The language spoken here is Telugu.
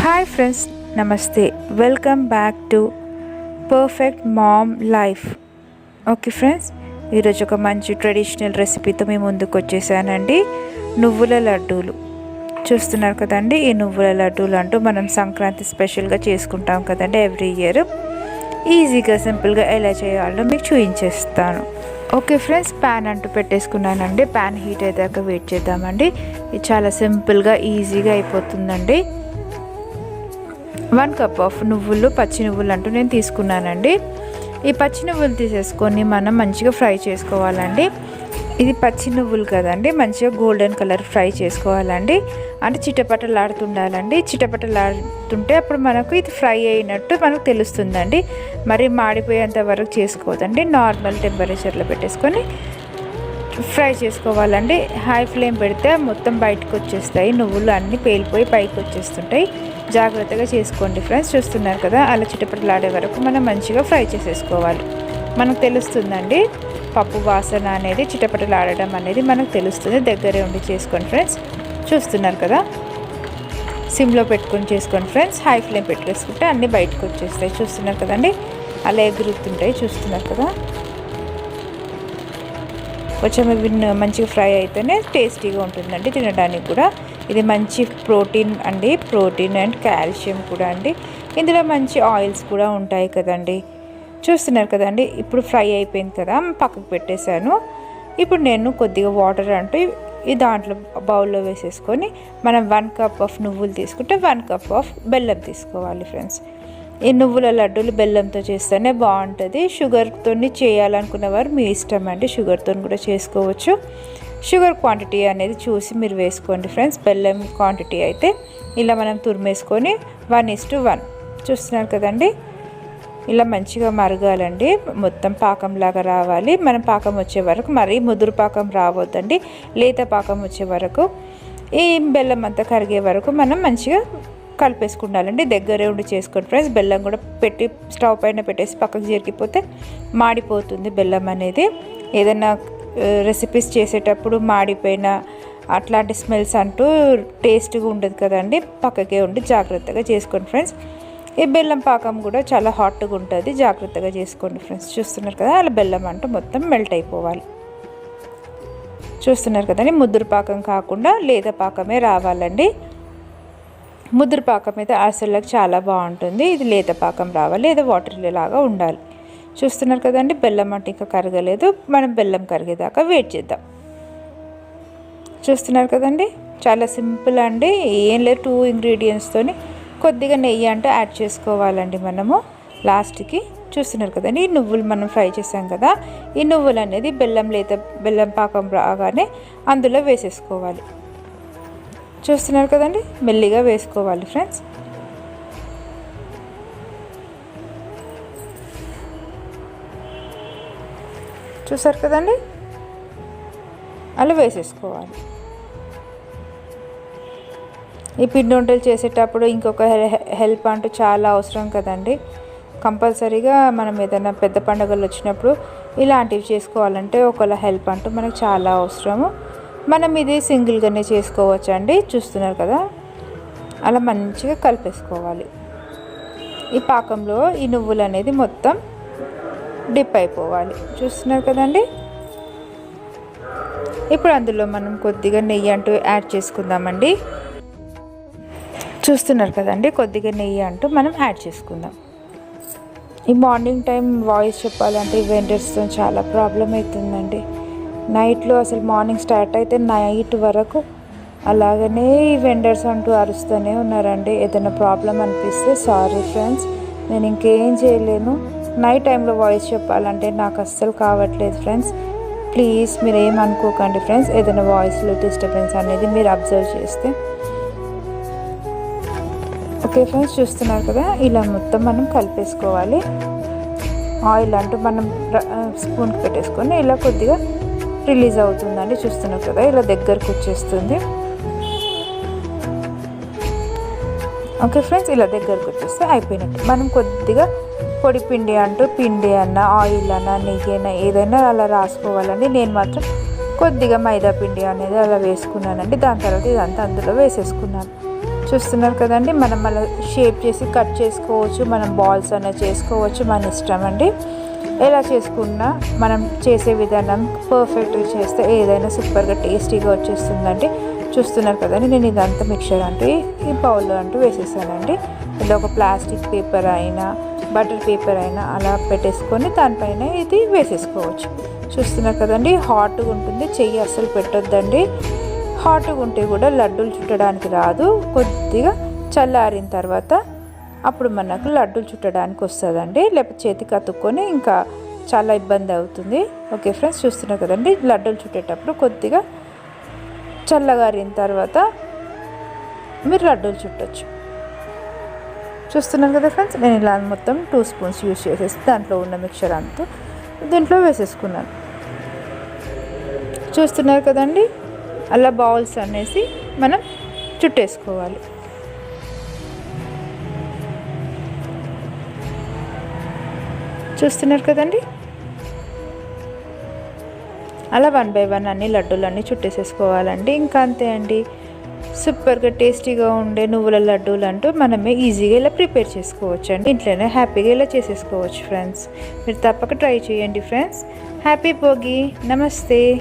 హాయ్ ఫ్రెండ్స్, నమస్తే. Welcome back to perfect mom life. Okay friends, ఈరోజు ఒక మంచి ట్రెడిషనల్ రెసిపీతో మీ ముందుకు వచ్చేసానండి. నువ్వుల లడ్డూలు చూస్తున్నారు కదండి. ఈ నువ్వుల లడ్డూలు అంటూ మనం సంక్రాంతి స్పెషల్గా చేసుకుంటాం కదండి ఎవ్రీ ఇయర్. ఈజీగా సింపుల్గా ఎలా చేయాలో మీకు చూపించేస్తాను. ఓకే ఫ్రెండ్స్, ప్యాన్ అంటూ పెట్టేసుకున్నానండి. ప్యాన్ హీట్ అయ్యాక వెయిట్ చేద్దామండి. ఇది చాలా సింపుల్గా ఈజీగా అయిపోతుందండి. 1 కప్ ఆఫ్ నువ్వులు, పచ్చి నువ్వులు అంటూ నేను తీసుకున్నానండి. ఈ పచ్చి నువ్వులు తీసేసుకొని మనం మంచిగా ఫ్రై చేసుకోవాలండి. ఇది పచ్చి నువ్వులు కదండి, మంచిగా గోల్డెన్ కలర్ ఫ్రై చేసుకోవాలండి. అంటే చిటపటలాడుతుండాలండి. చిటపటలాడుతుంటే అప్పుడు మనకు ఇది ఫ్రై అయినట్టు మనకు తెలుస్తుందండి. మరి మాడిపోయేంత వరకు చేసుకోవద్దండి. నార్మల్ టెంపరేచర్లో పెట్టేసుకొని ఫ్రై చేసుకోవాలండి. హై ఫ్లేమ్ పెడితే మొత్తం బయటకు వచ్చేస్తాయి, నువ్వులు అన్నీ పేలిపోయి పైకి వచ్చేస్తుంటాయి. జాగ్రత్తగా చేసుకోండి ఫ్రెండ్స్. చూస్తున్నారు కదా, అలా చిటపటలాడే వరకు మనం మంచిగా ఫ్రై చేసేసుకోవాలి. మనకు తెలుస్తుందండి పప్పు వాసన అనేది, చిటపటలాడడం అనేది మనకు తెలుస్తుంది. దగ్గరే ఉండి చేసుకోండి ఫ్రెండ్స్. చూస్తున్నారు కదా, సిమ్లో పెట్టుకొని చేసుకోండి ఫ్రెండ్స్. హై ఫ్లేమ్ పెట్టుకేసుకుంటే అన్నీ బయటకు వచ్చేస్తాయి. చూస్తున్నారు కదండి, అలా ఎగురుతుంటాయి. చూస్తున్నారు కదా, కొంచెం ఇవి మంచిగా ఫ్రై అయితేనే టేస్టీగా ఉంటుందండి తినడానికి కూడా. ఇది మంచి ప్రోటీన్ అండి, ప్రోటీన్ అండ్ కాల్షియం కూడా అండి. ఇందులో మంచి ఆయిల్స్ కూడా ఉంటాయి కదండి. చూస్తున్నారు కదండి, ఇప్పుడు ఫ్రై అయిపోయింది కదా, పక్కకు పెట్టేశాను. ఇప్పుడు నేను కొద్దిగా వాటర్ అంటూ ఈ దాంట్లో బౌల్లో వేసేసుకొని మనం 1 కప్ ఆఫ్ నువ్వులు తీసుకుంటే 1 కప్ ఆఫ్ బెల్లం తీసుకోవాలి ఫ్రెండ్స్. ఈ నువ్వుల లడ్డూలు బెల్లంతో చేస్తేనే బాగుంటుంది. షుగర్తో చేయాలనుకునేవారు మీ ఇష్టం అండి, షుగర్తో కూడా చేసుకోవచ్చు. షుగర్ క్వాంటిటీ అనేది చూసి మీరు వేసుకోండి ఫ్రెండ్స్. బెల్లం క్వాంటిటీ అయితే ఇలా మనం తురిమేసుకొని 1:1. చూస్తున్నారు కదండి, ఇలా మంచిగా మరగాలండి. మొత్తం పాకంలాగా రావాలి. మనం పాకం వచ్చే వరకు, మరీ ముదురు పాకం రావద్దండి, లేత పాకం వచ్చే వరకు, ఈ బెల్లం అంతా కరిగే వరకు మనం మంచిగా కలిపేసుకుండాలండి. దగ్గరే ఉండి చేసుకోండి ఫ్రెండ్స్. బెల్లం కూడా పెట్టి స్టవ్ పైన పెట్టేసి పక్కకు జరిగిపోతే మాడిపోతుంది బెల్లం అనేది. ఏదైనా రెసిపీస్ చేసేటప్పుడు మాడిపోయిన అట్లాంటి స్మెల్స్ అంటూ టేస్ట్గా ఉండదు కదండి. పక్కకే ఉండి జాగ్రత్తగా చేసుకోండి ఫ్రెండ్స్. ఈ బెల్లం పాకం కూడా చాలా హాట్గా ఉంటుంది, జాగ్రత్తగా చేసుకోండి ఫ్రెండ్స్. చూస్తున్నారు కదా, అలా బెల్లం అంటూ మొత్తం మెల్ట్ అయిపోవాలి. చూస్తున్నారు కదండి, ముద్దురు పాకం కాకుండా లేత పాకమే రావాలండి. ముద్దురు పాకం అయితే అసలుకి చాలా బాగుంటుంది. ఇది లేత పాకం రావాలి, లేదా వాటర్ లాగా ఉండాలి. చూస్తున్నారు కదండి, బెల్లం అంటే ఇంకా కరగలేదు. మనం బెల్లం కరిగేదాకా వెయిట్ చేద్దాం. చూస్తున్నారు కదండి, చాలా సింపుల్ అండి. ఏం లేదు, 2 ఇంగ్రీడియంట్స్తోని కొద్దిగా నెయ్యి అంటే యాడ్ చేసుకోవాలండి మనము లాస్ట్కి. చూస్తున్నారు కదండి, ఈ నువ్వులు మనం ఫ్రై చేసాం కదా, ఈ నువ్వులు అనేది బెల్లం పాకం రాగానే అందులో వేసేసుకోవాలి. చూస్తున్నారు కదండి, మెల్లిగా వేసుకోవాలి ఫ్రెండ్స్. చూసారు కదండి, అలా వేసేసుకోవాలి. ఈ పిండి వంటలు చేసేటప్పుడు ఇంకొక హెల్ప్ అంటూ చాలా అవసరం కదండి. కంపల్సరీగా మనం ఏదైనా పెద్ద పండుగలు వచ్చినప్పుడు ఇలాంటివి చేసుకోవాలంటే ఒకళ్ళ హెల్ప్ అంటూ మనకు చాలా అవసరము. మనం ఇది సింగిల్గానే చేసుకోవచ్చు అండి. చూస్తున్నారు కదా, అలా మంచిగా కలిపేసుకోవాలి. ఈ పాకంలో ఈ నువ్వులు అనేది మొత్తం డిప్ అయిపోవాలి. చూస్తున్నారు కదండి, ఇప్పుడు అందులో మనం కొద్దిగా నెయ్యి అంటూ యాడ్ చేసుకుందామండి. చూస్తున్నారు కదండి, కొద్దిగా నెయ్యి అంటూ మనం యాడ్ చేసుకుందాం. ఈ మార్నింగ్ టైం వాయిస్ చెప్పాలంటే ఈ వెండర్స్తో చాలా ప్రాబ్లం అవుతుందండి. నైట్లో అసలు మార్నింగ్ స్టార్ట్ అయితే నైట్ వరకు అలాగనే ఈ వెండర్స్ అంటూ అరుస్తూనే ఉన్నారండి. ఏదైనా ప్రాబ్లం అనిపిస్తే సారీ ఫ్రెండ్స్, నేను ఇంకేం చేయలేను. నైట్ టైంలో వాయిస్ చెప్పాలంటే నాకు అస్సలు కావట్లేదు ఫ్రెండ్స్. ప్లీజ్ మీరు ఏమనుకోకండి ఫ్రెండ్స్, ఏదైనా వాయిస్లో డిస్టర్బెన్స్ అనేది మీరు అబ్జర్వ్ చేస్తే. ఓకే ఫ్రెండ్స్, చూస్తున్నారు కదా, ఇలా మొత్తం మనం కలిపేసుకోవాలి. ఆయిల్ అంటూ మనం స్పూన్కి పెట్టేసుకొని ఇలా కొద్దిగా రిలీజ్ అవుతుందండి. చూస్తున్నారు కదా, ఇలా దగ్గరకు వచ్చేస్తుంది. ఓకే ఫ్రెండ్స్, ఇలా దగ్గరకు వచ్చేస్తే అయిపోయినట్టు. మనం కొద్దిగా పొడి పిండి అంటూ పిండి అన్న, ఆయిల్ అన్న, నెయ్యి అయినా ఏదైనా అలా రాసుకోవాలండి. నేను మాత్రం కొద్దిగా మైదా పిండి అనేది అలా వేసుకున్నానండి. దాని తర్వాత ఇదంతా అందులో వేసేసుకున్నాను. చూస్తున్నారు కదండి. మనం అలా షేప్ చేసి కట్ చేసుకోవచ్చు, మనం బాల్స్ అనేది చేసుకోవచ్చు, మన ఇష్టం అండి. ఎలా చేసుకున్నా మనం చేసే విధానం పర్ఫెక్ట్గా చేస్తే ఏదైనా సూపర్గా టేస్టీగా వచ్చేస్తుందండి. చూస్తున్నారు కదండి, నేను ఇదంతా మిక్చర్ అంటే ఈ బౌల్లో అంటూ వేసేసానండి. ఇలా ఒక ప్లాస్టిక్ పేపర్ అయినా బటర్ పేపర్ అయినా అలా పెట్టేసుకొని దానిపైన ఇది వేసేసుకోవచ్చు. చూస్తున్నారు కదండి, హాట్గా ఉంటుంది, చెయ్యి అస్సలు పెట్టొద్దండి. హాట్గా ఉంటే కూడా లడ్డూలు చుట్టడానికి రాదు. కొద్దిగా చల్లారిన తర్వాత అప్పుడు మనకు లడ్డూలు చుట్టడానికి వస్తుందండి. లేకపోతే చేతికి అతుక్కొని ఇంకా చాలా ఇబ్బంది అవుతుంది. ఓకే ఫ్రెండ్స్, చూస్తున్నారు కదండి, లడ్డూలు చుట్టేటప్పుడు కొద్దిగా చల్లగారిన తర్వాత మీరు లడ్డూలు చుట్టచ్చు. చూస్తున్నారు కదా ఫ్రెండ్స్, నేను ఇలా మొత్తం 2 స్పూన్స్ యూజ్ చేసేసి దాంట్లో ఉన్న మిక్చర్ అంతా దీంట్లో వేసేసుకున్నాను. చూస్తున్నారు కదండి, అలా బౌల్స్ అనేసి మనం చుట్టేసుకోవాలి. చూస్తున్నారు కదండి, అలా 1 బై 1 అన్ని లడ్డూలన్నీ చుట్టేసేసుకోవాలండి. ఇంకా అంతే అండి, సూపర్గా టేస్టీగా ఉండే నువ్వుల లడ్డూలు అంటూ మనమే ఈజీగా ఇలా ప్రిపేర్ చేసుకోవచ్చు అండి. ఇంట్లోనే హ్యాపీగా ఇలా చేసేసుకోవచ్చు ఫ్రెండ్స్. మీరు తప్పక ట్రై చేయండి ఫ్రెండ్స్. హ్యాపీ భోగి, నమస్తే.